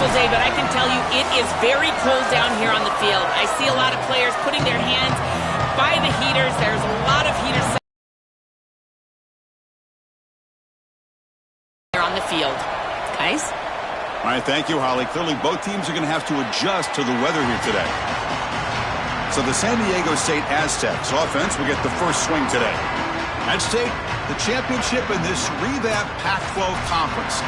Jose, but I can tell you it is very cold down here on the field. I see a lot of players putting their hands by the heaters. There's a lot of heaters on the field. Guys? All right, thank you, Holly. Clearly, both teams are going to have to adjust to the weather here today. So the San Diego State Aztecs offense will get the first swing today. At stake, the championship in this revamped Pac-12 conference.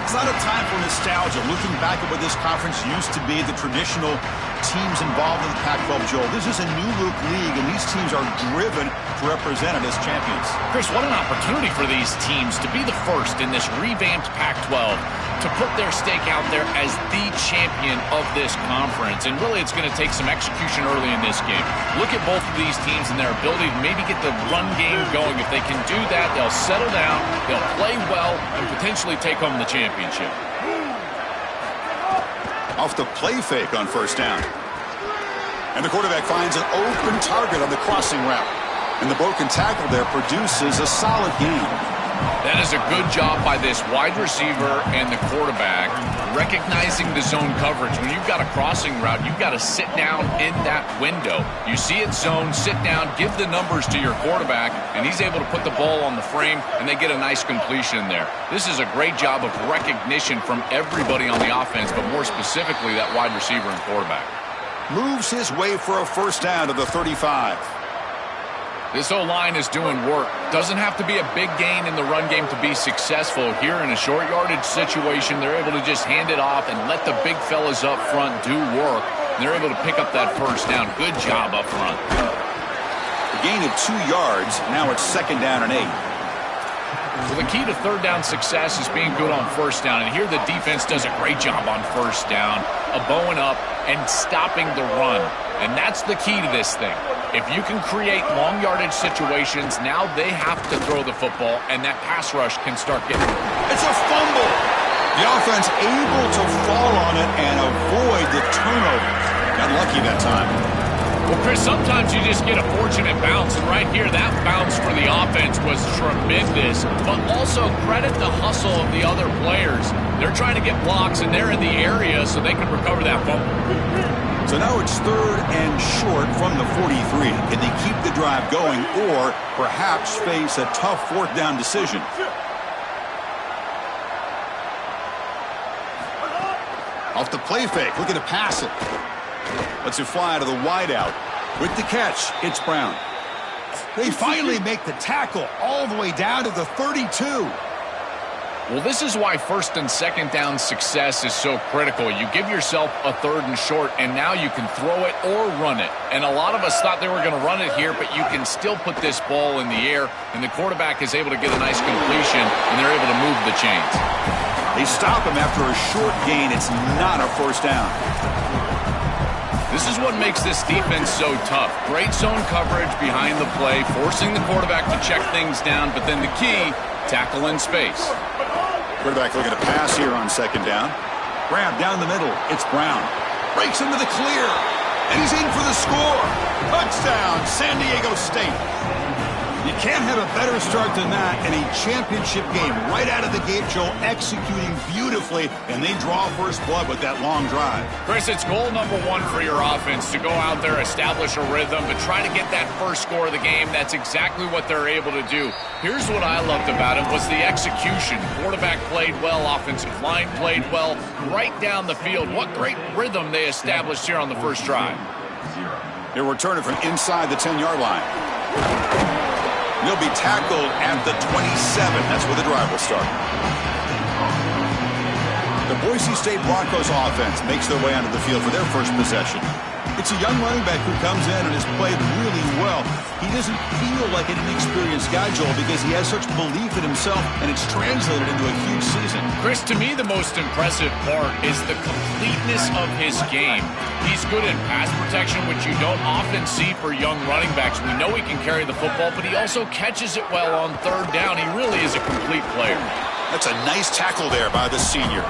It's not a time for nostalgia, looking back at what this conference used to be, the traditional teams involved in the Pac-12, Joel. This is a new-look league, and these teams are driven to represent it as champions. Chris, what an opportunity for these teams to be the first in this revamped Pac-12 to put their stake out there as the champion of this conference. And really, it's going to take some execution early in this game. Look at both of these teams and their ability to maybe get the run game going. If they can do that, they'll settle down, they'll play well, and potentially take home the championship. Off the play fake on first down. And the quarterback finds an open target on the crossing route. And the broken tackle there produces a solid gain. That is a good job by this wide receiver and the quarterback recognizing the zone coverage. When you've got a crossing route, you've got to sit down in that window. You see it zone, sit down, give the numbers to your quarterback, and he's able to put the ball on the frame, and they get a nice completion there. This is a great job of recognition from everybody on the offense, but more specifically that wide receiver and quarterback. Moves his way for a first down to the 35. This O-line is doing work. Doesn't have to be a big gain in the run game to be successful. Here in a short yardage situation, they're able to just hand it off and let the big fellas up front do work. They're able to pick up that first down. Good job up front. A gain of 2 yards. Now it's second down and 8. So the key to third down success is being good on first down. And here the defense does a great job on first down, bowing up and stopping the run. And that's the key to this thing. If you can create long yardage situations, now they have to throw the football, and that pass rush can start getting. It's a fumble. The offense able to fall on it and avoid the turnover. Got lucky that time. Well, Chris, sometimes you just get a fortunate bounce, and right here, that bounce for the offense was tremendous, but also credit the hustle of the other players. They're trying to get blocks, and they're in the area so they can recover that fumble. So now it's third and short from the 43. Can they keep the drive going or perhaps face a tough fourth down decision? Off the play fake, looking to pass it. Lets it fly to the wideout. With the catch, it's Brown. They finally make the tackle all the way down to the 32. Well, this is why first and second down success is so critical. You give yourself a third and short, and now you can throw it or run it. And a lot of us thought they were going to run it here, but you can still put this ball in the air, and the quarterback is able to get a nice completion, and they're able to move the chains. They stop him after a short gain. It's not a first down. This is what makes this defense so tough. Great zone coverage behind the play, forcing the quarterback to check things down, but then the key, tackle in space. Quarterback looking to pass here on second down. Grab down the middle. It's Brown. Breaks into the clear. And he's in for the score. Touchdown, San Diego State. You can't have a better start than that in a championship game. Right out of the gate, Joe, executing beautifully, and they draw first blood with that long drive. Chris, it's goal number one for your offense to go out there, establish a rhythm, but try to get that first score of the game. That's exactly what they're able to do. Here's what I loved about it was the execution. Quarterback played well, offensive line played well, right down the field. What great rhythm they established here on the first drive. They're returning from inside the 10-yard line. He'll be tackled at the 27. That's where the drive will start. The Boise State Broncos offense makes their way onto the field for their first possession. It's a young running back who comes in and has played really well. He doesn't feel like an inexperienced guy, Joel, because he has such belief in himself, and it's translated into a huge season. Chris, to me, the most impressive part is the completeness of his game. He's good in pass protection, which you don't often see for young running backs. We know he can carry the football, but he also catches it well on third down. He really is a complete player. That's a nice tackle there by the senior.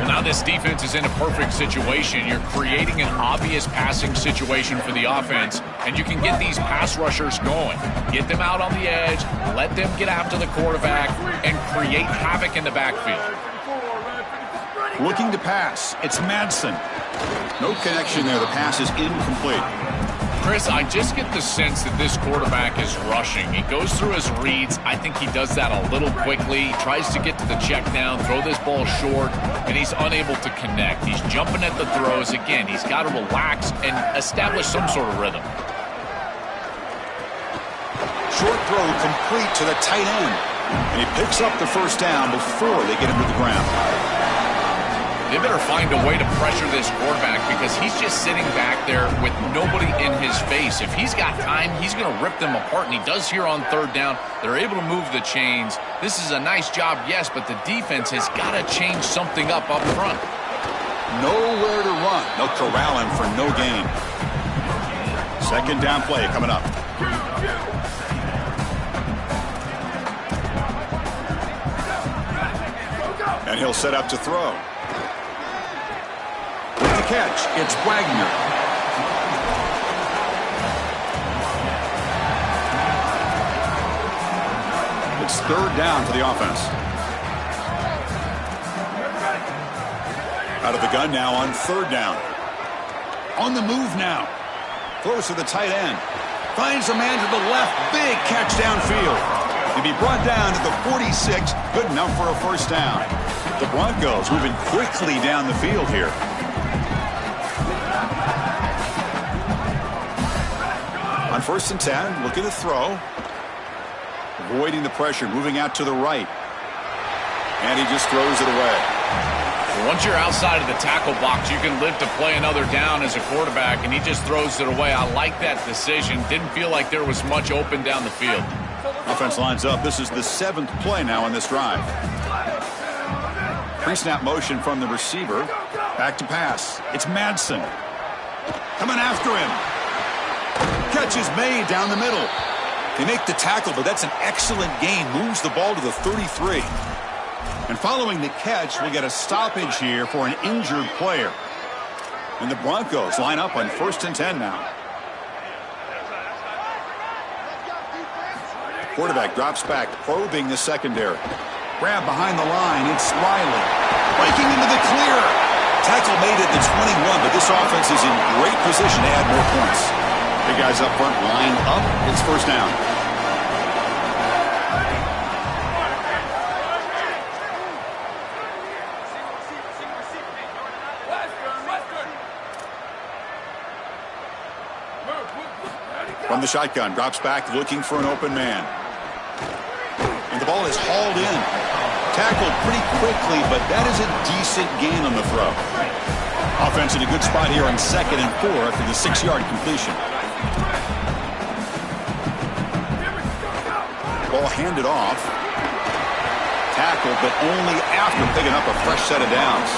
Well, now this defense is in a perfect situation. You're creating an obvious passing situation for the offense, and you can get these pass rushers going. Get them out on the edge, let them get after the quarterback, and create havoc in the backfield. Looking to pass. It's Madsen. No connection there. The pass is incomplete. Chris, I just get the sense that this quarterback is rushing. He goes through his reads. I think he does that a little quickly. He tries to get to the check down, throw this ball short, and he's unable to connect. He's jumping at the throws. Again, he's got to relax and establish some sort of rhythm. Short throw complete to the tight end. And he picks up the first down before they get him to the ground. They better find a way to pressure this quarterback because he's just sitting back there with nobody in his face. If he's got time, he's going to rip them apart, and he does here on third down. They're able to move the chains. This is a nice job, yes, but the defense has got to change something up front. Nowhere to run. They'll corral him for no gain. Second down play coming up. And he'll set up to throw. With the catch, it's Wagner. It's third down for the offense. Out of the gun now on third down. On the move now. Throws to the tight end. Finds a man to the left. Big catch downfield. To be brought down to the 46. Good enough for a first down. The Broncos moving quickly down the field here. On first and 10, looking to throw. Avoiding the pressure, moving out to the right. And he just throws it away. Well, once you're outside of the tackle box, you can live to play another down as a quarterback, and he just throws it away. I like that decision. Didn't feel like there was much open down the field. Offense lines up. This is the 7th play now on this drive. Pre-snap motion from the receiver. Back to pass. It's Madsen. Coming after him. Catch is made down the middle. They make the tackle, but that's an excellent gain. Moves the ball to the 33. And following the catch, we'll get a stoppage here for an injured player. And the Broncos line up on first and 10 now. Quarterback drops back, probing the secondary. Grab behind the line. It's Riley. Breaking into the clear. Tackle made at the 21, but this offense is in great position to add more points. Big guys up front lined up. It's first down. From the shotgun, drops back looking for an open man. And the ball is hauled in. Tackled pretty quickly, but that is a decent gain on the throw. Offense in a good spot here on 2nd and 4 after the 6-yard completion. Ball handed off. Tackled, but only after picking up a fresh set of downs.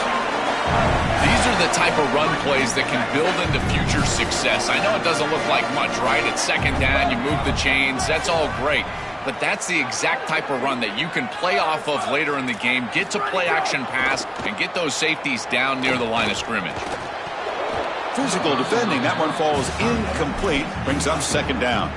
These are the type of run plays that can build into future success. I know it doesn't look like much, right? It's second down, you move the chains, that's all great. But that's the exact type of run that you can play off of later in the game, get to play action pass, and get those safeties down near the line of scrimmage. Physical defending. That one falls incomplete. Brings up second down.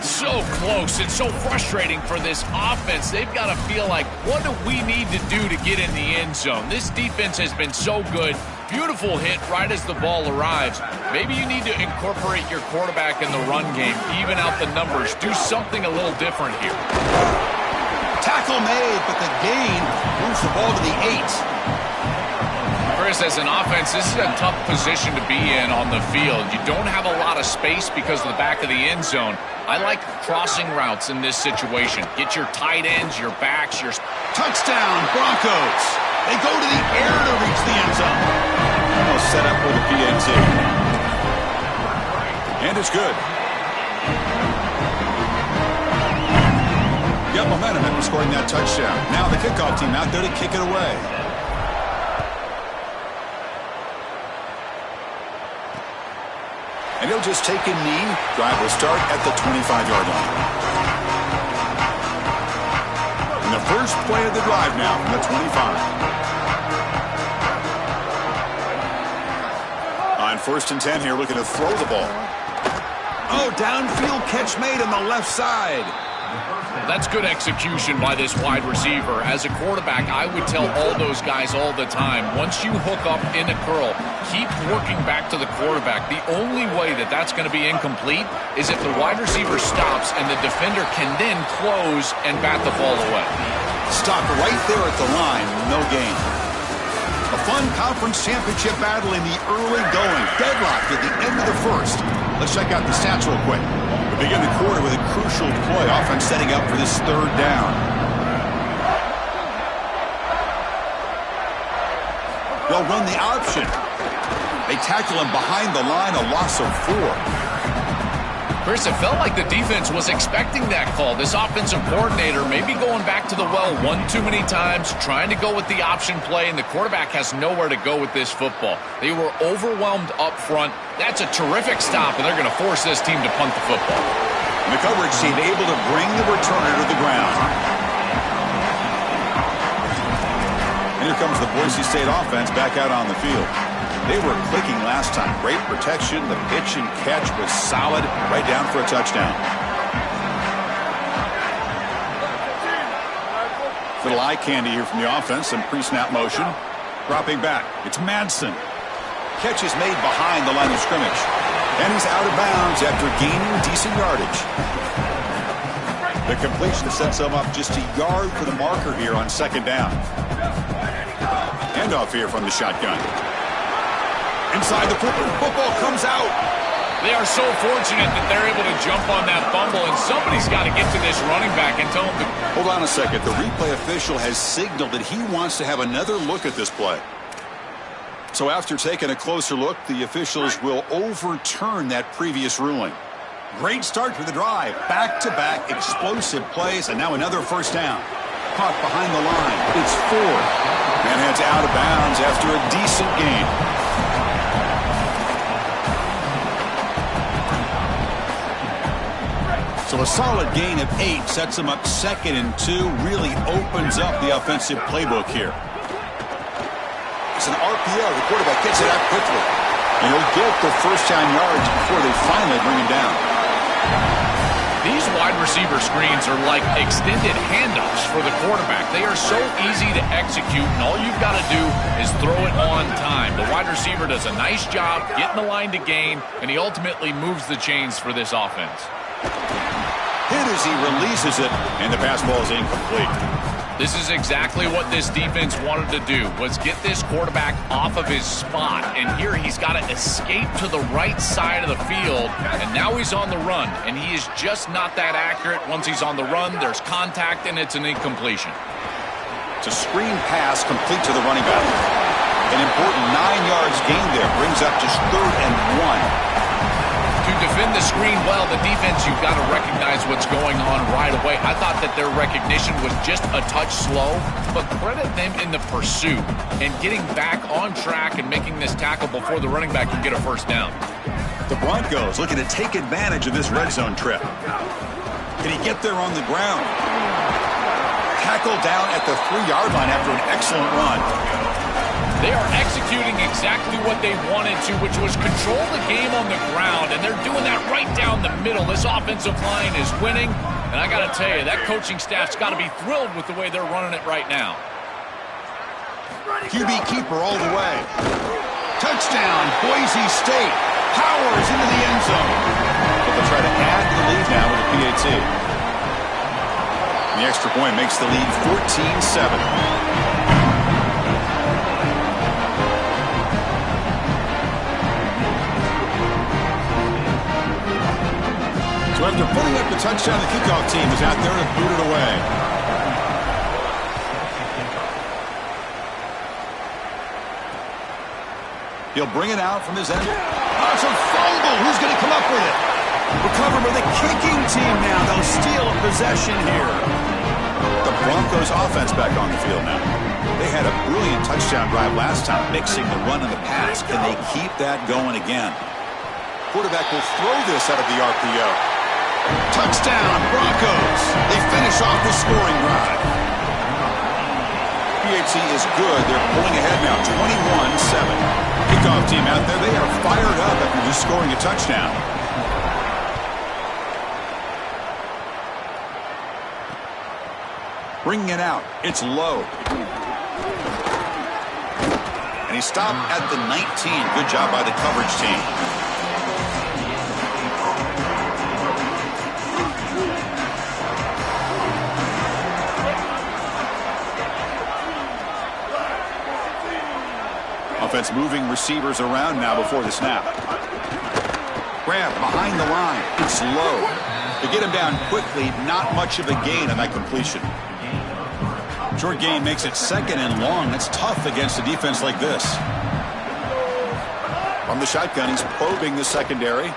So close. It's so frustrating for this offense. They've got to feel like, what do we need to do to get in the end zone? This defense has been so good. Beautiful hit right as the ball arrives. Maybe you need to incorporate your quarterback in the run game, even out the numbers. Do something a little different here. Tackle made, but the gain moves the ball to the 8. Chris, as an offense, this is a tough position to be in on the field. You don't have a lot of space because of the back of the end zone. I like crossing routes in this situation. Get your tight ends, your backs, your... Touchdown, Broncos. They go to the air to reach the end zone. Almost set up for the PAT. And it's good. Got momentum after scoring that touchdown. Now the kickoff team out there to kick it away. And he'll just take a knee. Drive will start at the 25-yard line. And the first play of the drive now from the 25. On first and 10 here, looking to throw the ball. Oh, downfield catch made on the left side. That's good execution by this wide receiver. As a quarterback, I would tell all those guys all the time, once you hook up in a curl, keep working back to the quarterback. The only way that that's going to be incomplete is if the wide receiver stops and the defender can then close and bat the ball away. Stopped right there at the line. No gain. A fun conference championship battle in the early going. Deadlocked at the end of the first. Let's check out the stats real quick. We begin the quarter with a crucial play. Offense setting up for this third down. They'll run the option. They tackle him behind the line, a loss of 4. Chris, it felt like the defense was expecting that call. This offensive coordinator may be going back to the well one too many times, trying to go with the option play, and the quarterback has nowhere to go with this football. They were overwhelmed up front. That's a terrific stop, and they're going to force this team to punt the football. And the coverage team able to bring the returner to the ground. And here comes the Boise State offense back out on the field. They were clicking last time. Great protection. The pitch and catch was solid. Right down for a touchdown. Little eye candy here from the offense. Some pre-snap motion. Dropping back. It's Madsen. Catch is made behind the line of scrimmage. And he's out of bounds after gaining decent yardage. The completion sets him up just a yard for the marker here on second down. Handoff here from the shotgun. Inside the football comes out. They are so fortunate that they're able to jump on that fumble, and somebody's got to get to this running back and tell him to... Hold on a second. The replay official has signaled that he wants to have another look at this play. So after taking a closer look, the officials will overturn that previous ruling. Great start to the drive. Back-to-back explosive plays, and now another first down. Caught behind the line. It's 4. And heads out of bounds after a decent gain. So a solid gain of 8 sets him up 2nd and 2. Really opens up the offensive playbook here. It's an RPO. The quarterback gets it out quickly. And he'll get the first down yards before they finally bring him down. These wide receiver screens are like extended handoffs for the quarterback. They are so easy to execute, and all you've got to do is throw it on time. The wide receiver does a nice job getting the line to gain, and he ultimately moves the chains for this offense. Hit as he releases it, and the pass ball is incomplete. This is exactly what this defense wanted to do, was get this quarterback off of his spot. And here he's got to escape to the right side of the field, and now he's on the run. And he is just not that accurate. Once he's on the run, there's contact, and it's an incompletion. It's a screen pass complete to the running back. An important 9 yards gain there, brings up just 3rd and 1. To defend the screen well, the defense, you've got to recognize what's going on right away. I thought that their recognition was just a touch slow, but credit them in the pursuit and getting back on track and making this tackle before the running back can get a first down. The Broncos looking to take advantage of this red zone trip. Can he get there on the ground? Tackled down at the 3-yard line after an excellent run. They are executing exactly what they wanted to, which was control the game on the ground, and they're doing that right down the middle. This offensive line is winning, and I got to tell you, that coaching staff's got to be thrilled with the way they're running it right now. QB keeper all the way. Touchdown, Boise State. Powers into the end zone. But they'll try to add to the lead now with a PAT. The extra point makes the lead 14-7. So after putting up the touchdown, the kickoff team is out there to boot it away. He'll bring it out from his end. Oh, it's a fumble. Who's going to come up with it? Recovered by the kicking team now. They'll steal a possession here. The Broncos offense back on the field now. They had a brilliant touchdown drive last time, mixing the run and the pass. Can they keep that going again? Quarterback will throw this out of the RPO. Touchdown, Broncos. They finish off the scoring drive. PAT is good. They're pulling ahead now, 21-7. Kickoff team out there. They are fired up after just scoring a touchdown. Bringing it out. It's low. And he stopped at the 19. Good job by the coverage team. Offense moving receivers around now before the snap. Grab behind the line. It's low. To get him down quickly, not much of a gain on that completion. Short gain makes it 2nd and long. That's tough against a defense like this. From the shotgun, he's probing the secondary.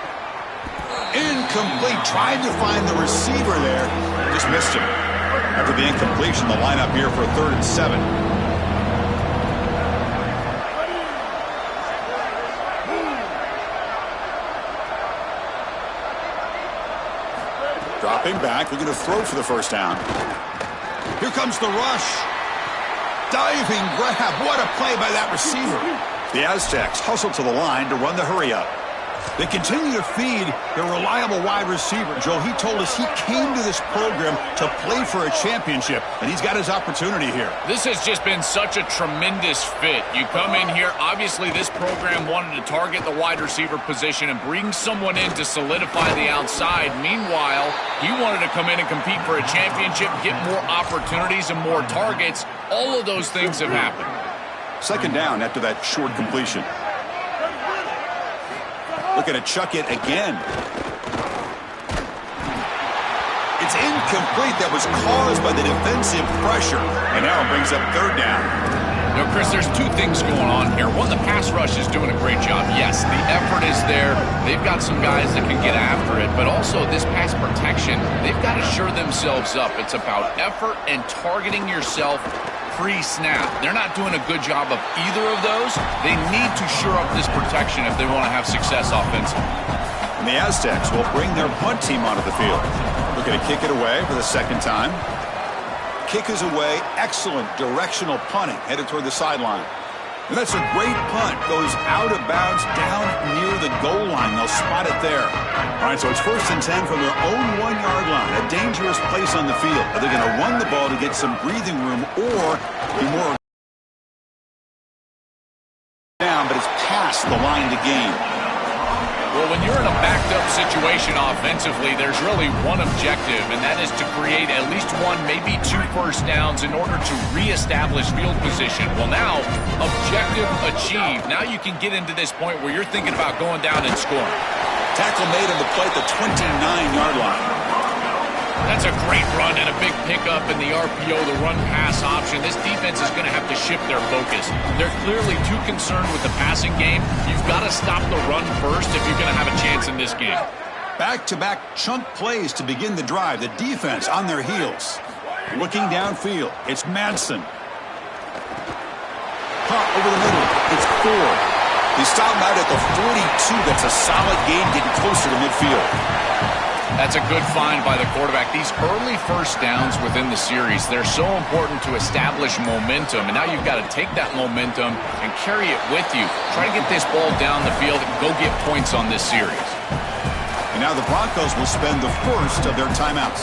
Incomplete. Tried to find the receiver there. Just missed him. After the incompletion, the lineup here for 3rd and 7. Dropping back, looking to throw for the first down. Here comes the rush. Diving grab. What a play by that receiver. The Aztecs hustle to the line to run the hurry up. They continue to feed their reliable wide receiver. Joe, he told us he came to this program to play for a championship, and he's got his opportunity here. This has just been such a tremendous fit. You come in here, obviously this program wanted to target the wide receiver position and bring someone in to solidify the outside. Meanwhile, he wanted to come in and compete for a championship, get more opportunities and more targets. All of those things have happened. 2nd down after that short completion. Looking to chuck it again. It's incomplete. That was caused by the defensive pressure. And now it brings up 3rd down. Now, Chris, there's 2 things going on here. One, the pass rush is doing a great job. Yes, the effort is there. They've got some guys that can get after it. But also this pass protection, they've got to shore themselves up. It's about effort and targeting yourself pre-snap. They're not doing a good job of either of those. They need to shore up this protection if they want to have success offensively. And the Aztecs will bring their punt team onto the field. Looking to kick it away for the 2nd time. Kick is away. Excellent directional punting headed toward the sideline. And that's a great punt. Goes out of bounds down near the goal line. They'll spot it there. All right, so it's 1st and 10 from their own 1-yard line. A dangerous place on the field. Are they going to run the ball to get some breathing room or be more down, but it's past the line to gain? Well, when you're in a backed-up situation offensively, there's really one objective, and that is to create at least 1, maybe 2 first downs in order to reestablish field position. Well, now, objective achieved. Now you can get into this point where you're thinking about going down and scoring. Tackle made on the play at the 29-yard line. That's a great run and a big pickup in the RPO, the run-pass option. This defense is going to have to shift their focus. They're clearly too concerned with the passing game. You've got to stop the run first if you're going to have a chance in this game. Back-to-back chunk plays to begin the drive. The defense on their heels. Looking downfield, it's Madsen. Caught over the middle. It's Ford. He stopped out at the 42. That's a solid gain getting closer to midfield. That's a good find by the quarterback. These early first downs within the series, they're so important to establish momentum. And now you've got to take that momentum and carry it with you. Try to get this ball down the field and go get points on this series. And now the Broncos will spend the first of their timeouts.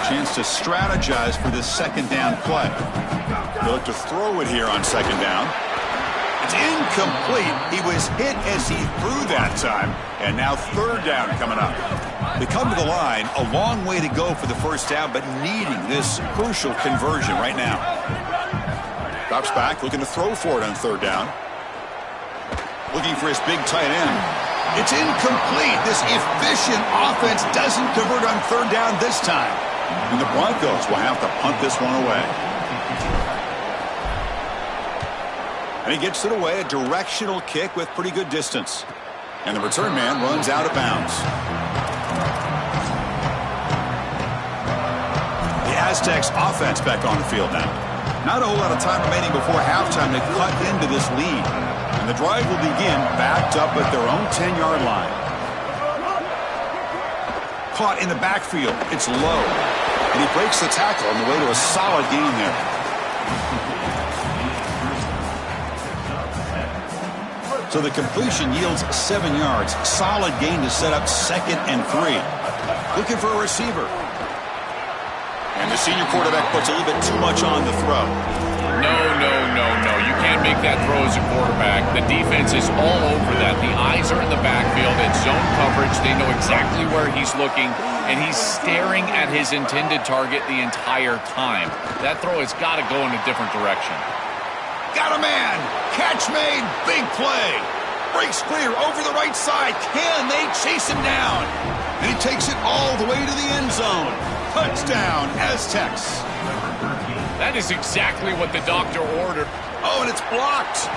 Chance to strategize for this 2nd down play. They look to throw it here on 2nd down. It's incomplete. He was hit as he threw that time. And now 3rd down coming up. They come to the line, a long way to go for the first down, but needing this crucial conversion right now. Drops back, looking to throw for it on 3rd down. Looking for his big tight end. It's incomplete. This efficient offense doesn't convert on 3rd down this time. And the Broncos will have to punt this one away. And he gets it away, a directional kick with pretty good distance. And the return man runs out of bounds. The Aztecs offense back on the field now. Not a whole lot of time remaining before halftime to cut into this lead. And the drive will begin backed up at their own 10-yard line. Caught in the backfield. It's low. And he breaks the tackle on the way to a solid gain there. So the completion yields 7 yards. Solid gain to set up 2nd and 3. Looking for a receiver. And The senior quarterback puts a little bit too much on the throw. No. You can't make that throw as a quarterback. The defense is all over that. The eyes are in the backfield. It's zone coverage. They know exactly where he's looking, and he's staring at his intended target the entire time. That throw has got to go in a different direction. Got a man. Catch made. Big play. Breaks clear over the right side. Can they chase him down? And he takes it all the way to the end zone. Touchdown, Aztecs. That is exactly what the doctor ordered. Oh, and it's blocked.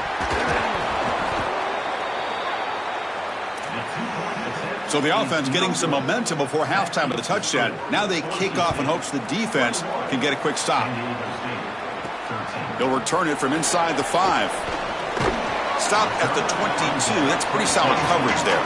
So the offense getting some momentum before halftime of the touchdown. Now they kick off in hopes the defense can get a quick stop. He'll return it from inside the 5. Stop at the 22. That's pretty solid coverage there.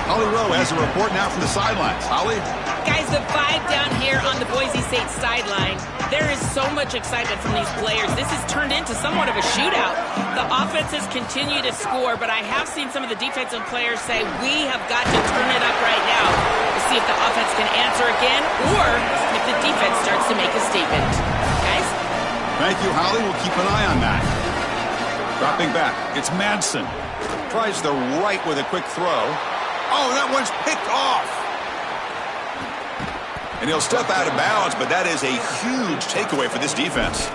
Holly Rowe has a report now from the sidelines. Holly? Guys, the vibe down here on the Boise State sideline, there is so much excitement from these players. This has turned into somewhat of a shootout. The offenses continue to score, but I have seen some of the defensive players say, we have got to turn it up right now to see if the offense can answer again or if the defense starts to make a statement. Guys? Thank you, Holly. We'll keep an eye on that. Dropping back. It's Madsen. Tries the right with a quick throw. Oh, that one's picked off. And he'll step out of bounds, but that is a huge takeaway for this defense.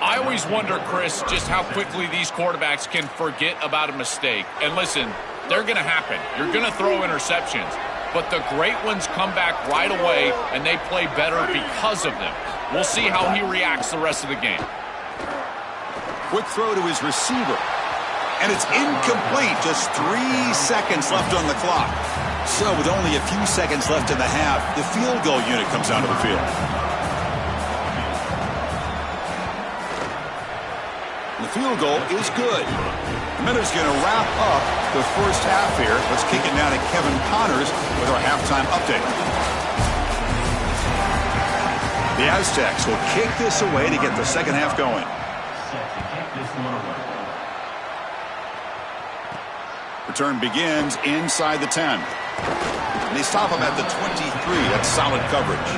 I always wonder, Chris, just how quickly these quarterbacks can forget about a mistake. And listen, they're going to happen. You're going to throw interceptions. But the great ones come back right away, and they play better because of them. We'll see how he reacts the rest of the game. Quick throw to his receiver. And it's incomplete. Just 3 seconds left on the clock. So with only a few seconds left in the half, the field goal unit comes onto the field. The field goal is good. The Miners going to wrap up the first half here. Let's kick it now to Kevin Connors with our halftime update. The Aztecs will kick this away to get the second half going. Return begins inside the 10. And they stop him at the 23. That's solid coverage.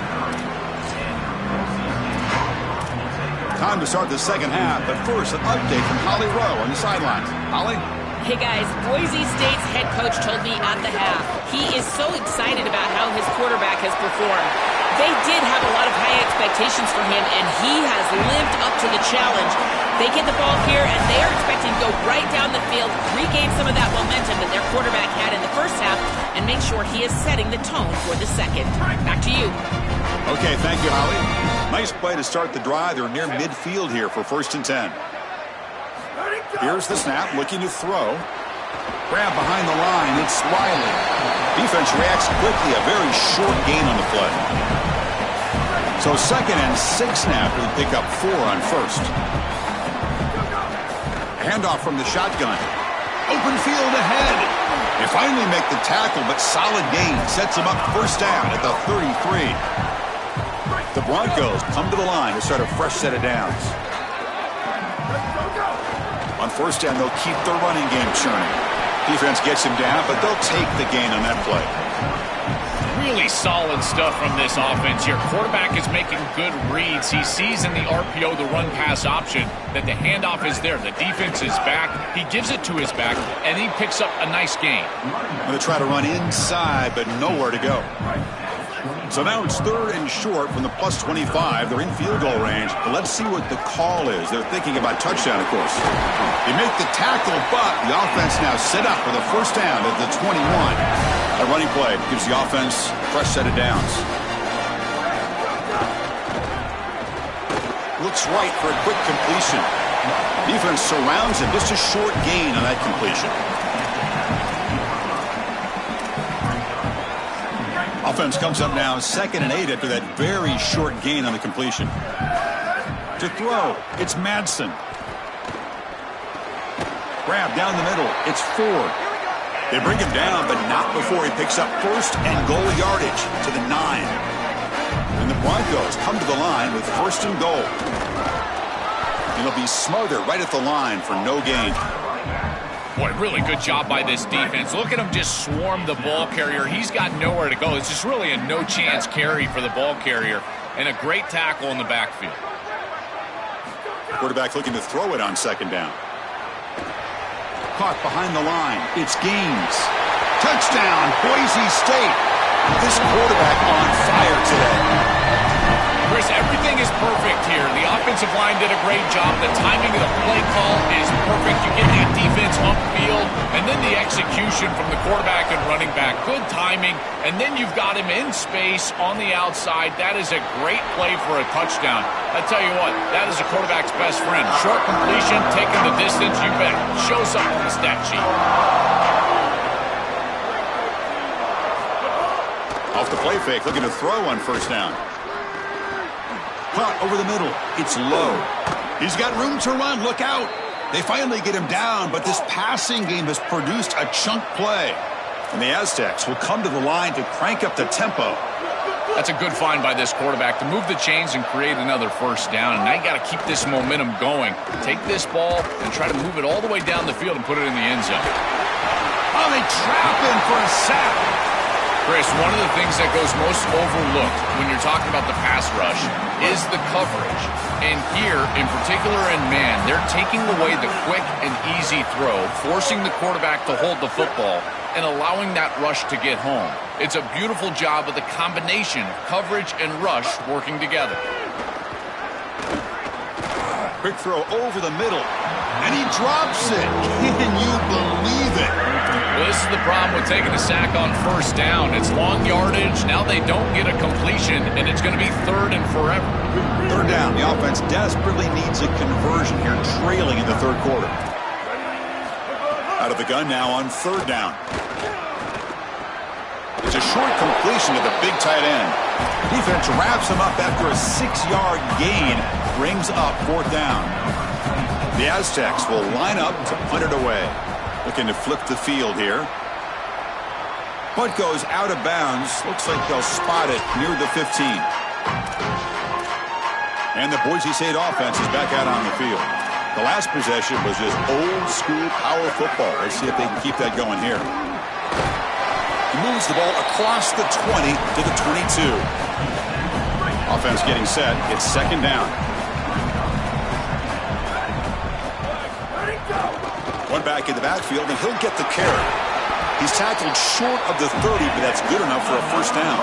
Time to start the second half, but first an update from Holly Rowe on the sidelines. Holly? Hey guys, Boise State's head coach told me at the half he is so excited about how his quarterback has performed. They did have a lot of high expectations for him, and he has lived up to the challenge. They get the ball here, and they are expecting to go right down the field, regain some of that momentum that their quarterback had in the first half, and make sure he is setting the tone for the second. Back to you. Okay, thank you, Holly. Nice play to start the drive. They're near midfield here for 1st and 10. Here's the snap, looking to throw. Grab behind the line, it's Riley. Defense reacts quickly, a very short gain on the play. So 2nd and 6 now for the pickup 4 on 1st. Handoff from the shotgun. Open field ahead. They finally make the tackle, but solid gain sets them up 1st down at the 33. The Broncos come to the line to start a fresh set of downs. On 1st down, they'll keep their running game churning. Defense gets him down, but they'll take the gain on that play. Really solid stuff from this offense here. Quarterback is making good reads. He sees in the RPO, the run-pass option, that the handoff is there. The defense is back. He gives it to his back, and he picks up a nice gain. Going to try to run inside, but nowhere to go. So now it's 3rd and short from the plus 25. They're in field goal range. But let's see what the call is. They're thinking about touchdown, of course. They make the tackle, but the offense now set up for the 1st down at the 21. A running play gives the offense a fresh set of downs. Looks right for a quick completion. Defense surrounds him. Just a short gain on that completion. Offense comes up now 2nd and 8 after that very short gain on the completion. To throw, it's Madsen. Grab down the middle, it's Ford. They bring him down, but not before he picks up 1st and goal yardage to the 9. And the Broncos come to the line with 1st and goal. And he'll be smothered right at the line for no gain. Boy, really good job by this defense. Look at him just swarm the ball carrier. He's got nowhere to go. It's just really a no-chance carry for the ball carrier, and a great tackle in the backfield. Quarterback looking to throw it on second down. Caught behind the line. It's Gaines. Touchdown, Boise State. This quarterback on fire today. Chris, everything is perfect here. The offensive line did a great job. The timing of the play call is perfect. You get that defense upfield, and then the execution from the quarterback and running back. Good timing, and then you've got him in space on the outside. That is a great play for a touchdown. I tell you what, that is a quarterback's best friend. Short completion, taking the distance, you bet. Shows up on the stat sheet. Off the play fake, looking to throw on first down. Caught over the middle. It's low. He's got room to run. Look out. They finally get him down, but this passing game has produced a chunk play. And the Aztecs will come to the line to crank up the tempo. That's a good find by this quarterback to move the chains and create another first down. And now you got to keep this momentum going. Take this ball and try to move it all the way down the field and put it in the end zone. Oh, they trap him for a sack. Chris, one of the things that goes most overlooked when you're talking about the pass rush is the coverage. And here, in particular in man, they're taking away the quick and easy throw, forcing the quarterback to hold the football, and allowing that rush to get home. It's a beautiful job of the combination of coverage and rush working together. Quick throw over the middle, and he drops it. Can you believe it? Well, this is the problem with taking a sack on first down. It's long yardage. Now they don't get a completion, and it's going to be third and forever. Third down. The offense desperately needs a conversion here, trailing in the third quarter. Out of the gun now on third down. It's a short completion to the big tight end. Defense wraps him up after a 6-yard gain, brings up fourth down. The Aztecs will line up to punt it away. Looking to flip the field here. Punt goes out of bounds. Looks like they'll spot it near the 15. And the Boise State offense is back out on the field. The last possession was just old school power football. Let's see if they can keep that going here. He moves the ball across the 20 to the 22. Offense getting set. It's second down. One back in the backfield, and he'll get the carry. He's tackled short of the 30, but that's good enough for a first down.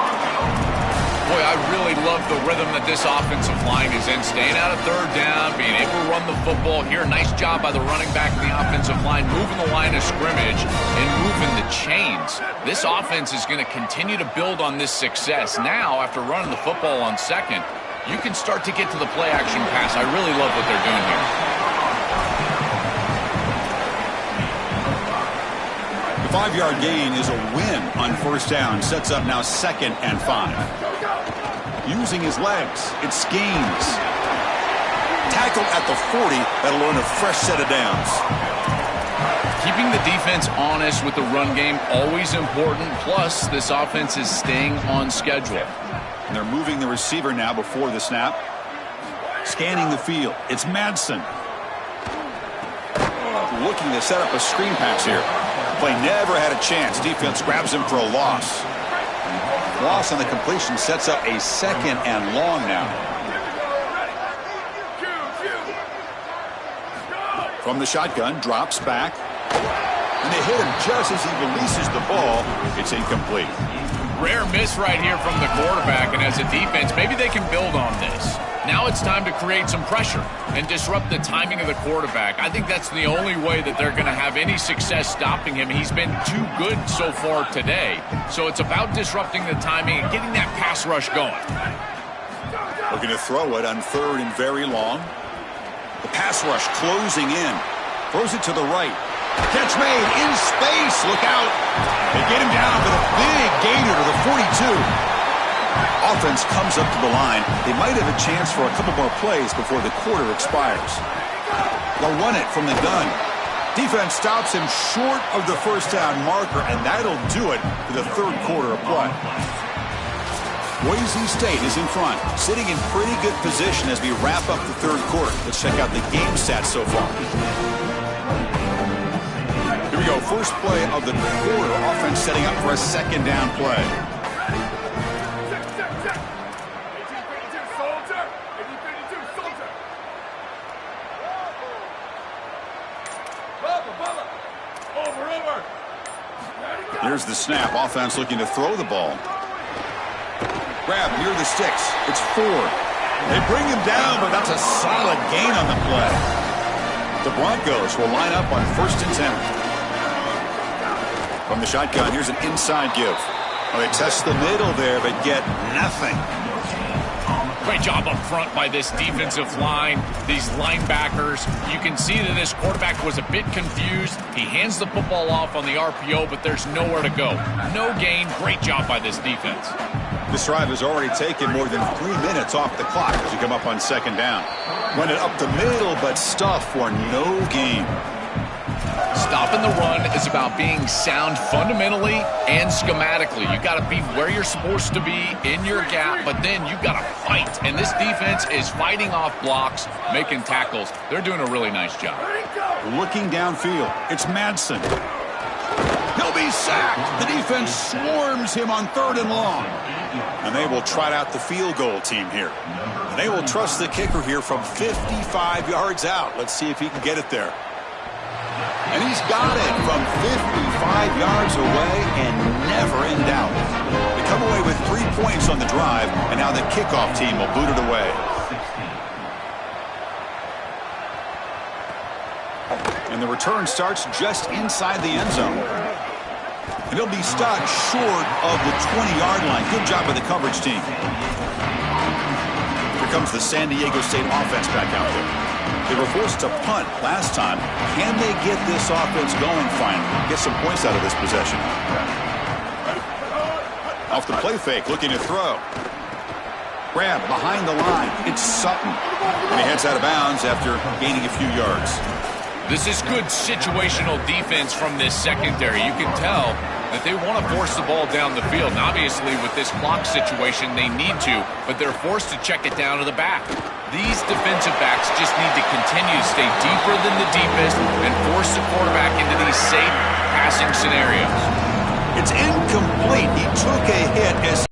Boy, I really love the rhythm that this offensive line is in. Staying out of third down, being able to run the football here. Nice job by the running back and the offensive line, moving the line of scrimmage and moving the chains. This offense is going to continue to build on this success. Now, after running the football on second, you can start to get to the play-action pass. I really love what they're doing here. The 5-yard gain is a win on first down. Sets up now second and 5. Using his legs, it's Gaines. Tackled at the 40. That'll earn a fresh set of downs. Keeping the defense honest with the run game, always important. Plus, this offense is staying on schedule. And they're moving the receiver now before the snap. Scanning the field. It's Madsen. Looking to set up a screen pass here. Play never had a chance. Defense grabs him for a loss. Loss on the completion sets up a second and long now. From the shotgun, drops back. And they hit him just as he releases the ball. It's incomplete. Rare miss right here from the quarterback, and as a defense, maybe they can build on this. Now it's time to create some pressure and disrupt the timing of the quarterback. I think that's the only way that they're going to have any success stopping him. He's been too good so far today. So it's about disrupting the timing and getting that pass rush going. Looking to throw it on third and very long. The pass rush closing in. Throws it to the right. Catch made in space. Look out. They get him down with a big gainer to the 42. Offense comes up to the line. They might have a chance for a couple more plays before the quarter expires. They'll run it from the gun. Defense stops him short of the first down marker, and that'll do it for the third quarter of play. Boise State is in front, sitting in pretty good position as we wrap up the third quarter. Let's check out the game stats so far. we go. First play of the quarter. Offense setting up for a second down play. Here's the snap. Offense looking to throw the ball. Grab near the sticks. It's 4. They bring him down, but that's a solid gain on the play. The Broncos will line up on 1st and 10. From the shotgun, here's an inside give. Well, they test the middle there, but get nothing. Great job up front by this defensive line, these linebackers. You can see that this quarterback was a bit confused. He hands the football off on the RPO, but there's nowhere to go. No gain. Great job by this defense. This drive has already taken more than 3 minutes off the clock as you come up on second down. Run it up the middle, but stuff for no gain. Stopping the run is about being sound fundamentally and schematically. You got to be where you're supposed to be in your gap, but then you got to fight. And this defense is fighting off blocks, making tackles. They're doing a really nice job. Looking downfield, it's Madsen. He'll be sacked. The defense swarms him on 3rd and long. And they will trot out the field goal team here. And they will trust the kicker here from 55 yards out. Let's see if he can get it there. And he's got it from 55 yards away and never in doubt. They come away with 3 points on the drive, and now the kickoff team will boot it away. And the return starts just inside the end zone. And he'll be stopped short of the 20-yard line. Good job by the coverage team. Here comes the San Diego State offense back out there. They were forced to punt last time. Can they get this offense going finally? Get some points out of this possession. Off the play fake, looking to throw. Grab behind the line. It's Sutton. And he heads out of bounds after gaining a few yards. This is good situational defense from this secondary. You can tell that they want to force the ball down the field. And obviously, with this clock situation, they need to, but they're forced to check it down to the back. These defensive backs just need to continue to stay deeper than the deepest and force the quarterback into these safe passing scenarios. It's incomplete. He took a hit as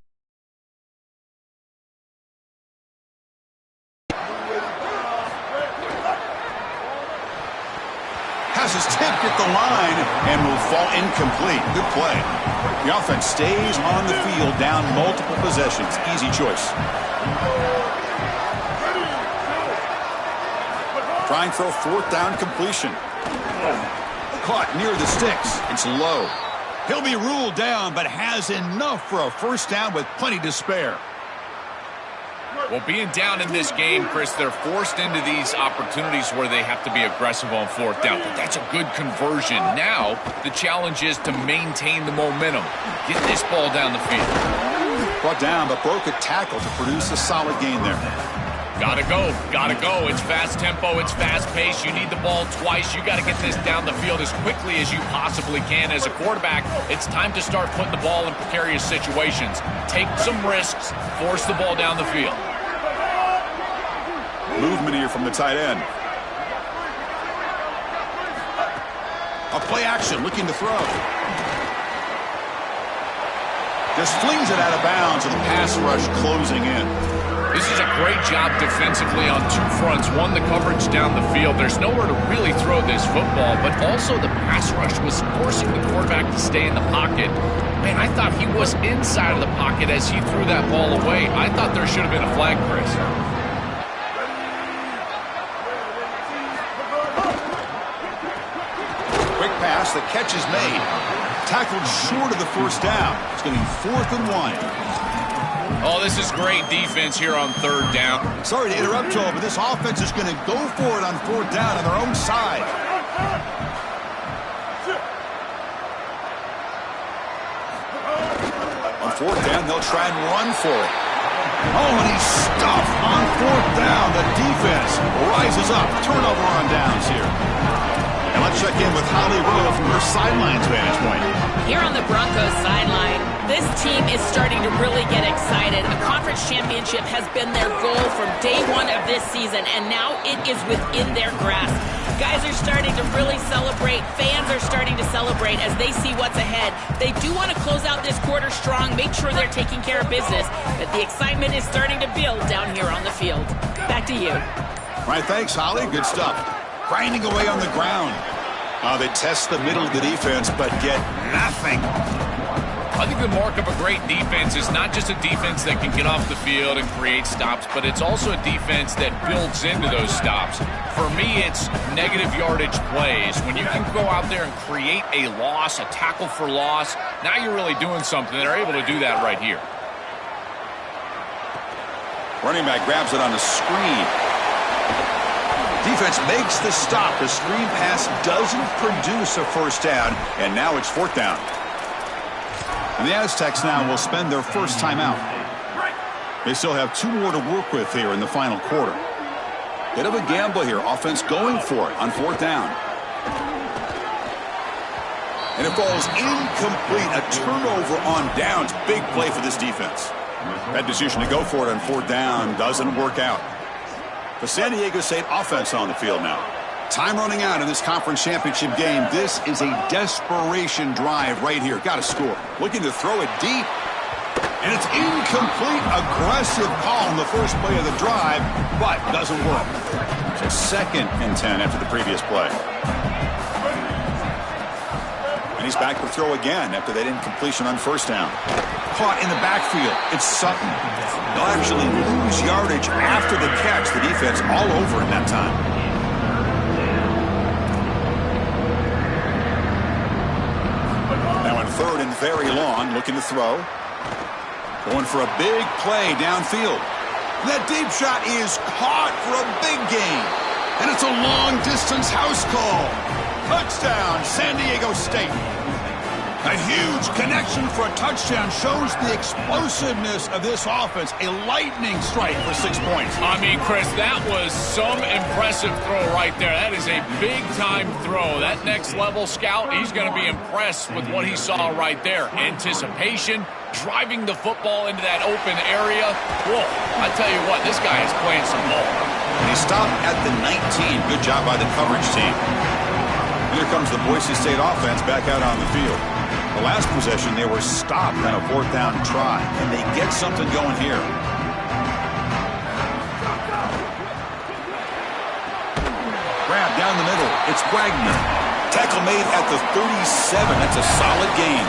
has his tipped at the line and will fall incomplete. Good play. The offense stays on the field down multiple possessions. Easy choice. Trying for a 4th down completion. Caught near the sticks. It's low. He'll be ruled down, but has enough for a 1st down with plenty to spare. Well, being down in this game, Chris, they're forced into these opportunities where they have to be aggressive on 4th down. But that's a good conversion. Now, the challenge is to maintain the momentum. Get this ball down the field. Brought down, but broke a tackle to produce a solid gain there. Gotta go. Gotta go. It's fast tempo. It's fast pace. You need the ball twice. You got to get this down the field as quickly as you possibly can. As a quarterback, it's time to start putting the ball in precarious situations. Take some risks. Force the ball down the field. Movement here from the tight end. A play action, looking to throw. Just flings it out of bounds, and the pass rush closing in. This is a great job defensively on 2 fronts. One, the coverage down the field. There's nowhere to really throw this football, but also the pass rush was forcing the quarterback to stay in the pocket. Man, I thought he was inside of the pocket as he threw that ball away. I thought there should have been a flag, Chris. Quick pass, the catch is made. Tackled short of the 1st down. It's going to be 4th and 1. Oh, this is great defense here on 3rd down. Sorry to interrupt, Joe, but this offense is going to go for it on 4th down on their own side. On 4th down, they'll try and run for it. Oh, and he's stuffed on 4th down. The defense rises up. Turnover on downs here. And Let's check in with Holly Rowe from her sidelines vantage point. Here on the Broncos sideline, this team is starting to really get excited. A conference championship has been their goal from day one of this season, and now it is within their grasp. Guys are starting to really celebrate. Fans are starting to celebrate as they see what's ahead. They do want to close out this quarter strong, make sure they're taking care of business, but the excitement is starting to build down here on the field. Back to you. All right, thanks, Holly. Good stuff. Grinding away on the ground. They test the middle of the defense, but get nothing. I think the mark of a great defense is not just a defense that can get off the field and create stops, but it's also a defense that builds into those stops. For me, it's negative yardage plays. When you can go out there and create a loss, a tackle for loss, now you're really doing something. They're able to do that right here. Running back grabs it on the screen. Defense makes the stop. The screen pass doesn't produce a first down, and now it's fourth down. And the Aztecs now will spend their first timeout. They still have 2 more to work with here in the final quarter. Bit of a gamble here. Offense going for it on fourth down. And it falls incomplete. A turnover on downs. Big play for this defense. That decision to go for it on fourth down doesn't work out. The San Diego State offense on the field now. Time running out in this conference championship game. This is a desperation drive right here. Got to score. Looking to throw it deep. And it's incomplete. Aggressive call on the first play of the drive, but doesn't work. So 2nd and 10 after the previous play. And he's back to throw again after that incompletion on first down. Caught in the backfield. It's Sutton. They'll actually lose yardage after the catch. The defense all over in that time. Now on 3rd and very long, looking to throw. Going for a big play downfield. That deep shot is caught for a big gain. And it's a long-distance house call. Touchdown, San Diego State. A huge connection for a touchdown shows the explosiveness of this offense. A lightning strike for 6 points. I mean, Chris, that was some impressive throw right there. That is a big-time throw. That next-level scout, he's going to be impressed with what he saw right there. Anticipation, driving the football into that open area. Whoa, I tell you what, this guy is playing some ball. He stopped at the 19. Good job by the coverage team. Here comes the Boise State offense back out on the field. The last possession, they were stopped on a fourth down try, and they get something going here. Grab down the middle. It's Wagner. Tackle made at the 37. That's a solid gain.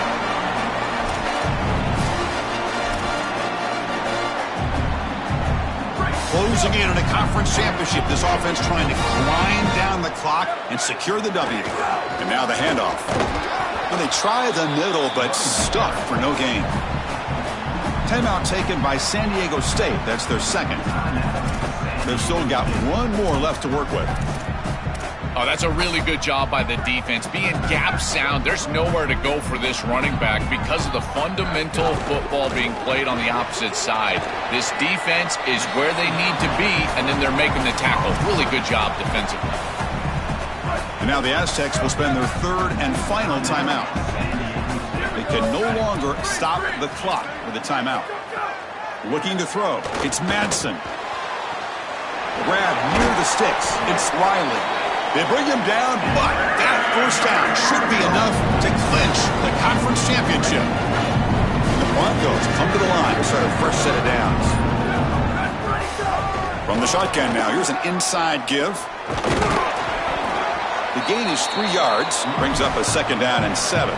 Closing in on a conference championship. This offense trying to grind down the clock and secure the W. And now the handoff. Well, they try the middle, but stuck for no gain. Timeout taken by San Diego State. That's their 2nd. They've still got 1 more left to work with. Oh, that's a really good job by the defense. Being gap sound, there's nowhere to go for this running back because of the fundamental football being played on the opposite side. This defense is where they need to be, and then they're making the tackle. Really good job defensively. And now the Aztecs will spend their 3rd and final timeout. They can no longer stop the clock with a timeout. Looking to throw. It's Madsen. Grab near the sticks. It's Riley. They bring him down, but that first down should be enough to clinch the conference championship. And the Broncos come to the line to start a fresh set of downs. From the shotgun now, here's an inside give. The gain is 3 yards, brings up a 2nd down and 7.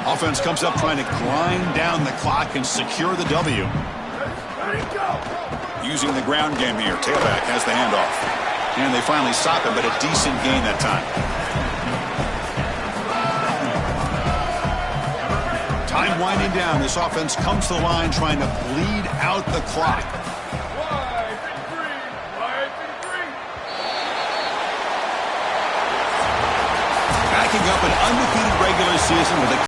Offense comes up trying to grind down the clock and secure the W. Using the ground game here. Tailback has the handoff. And they finally stop him, but a decent gain that time. Time winding down. This offense comes to the line trying to bleed out the clock. Backing up an undefeated regular season with a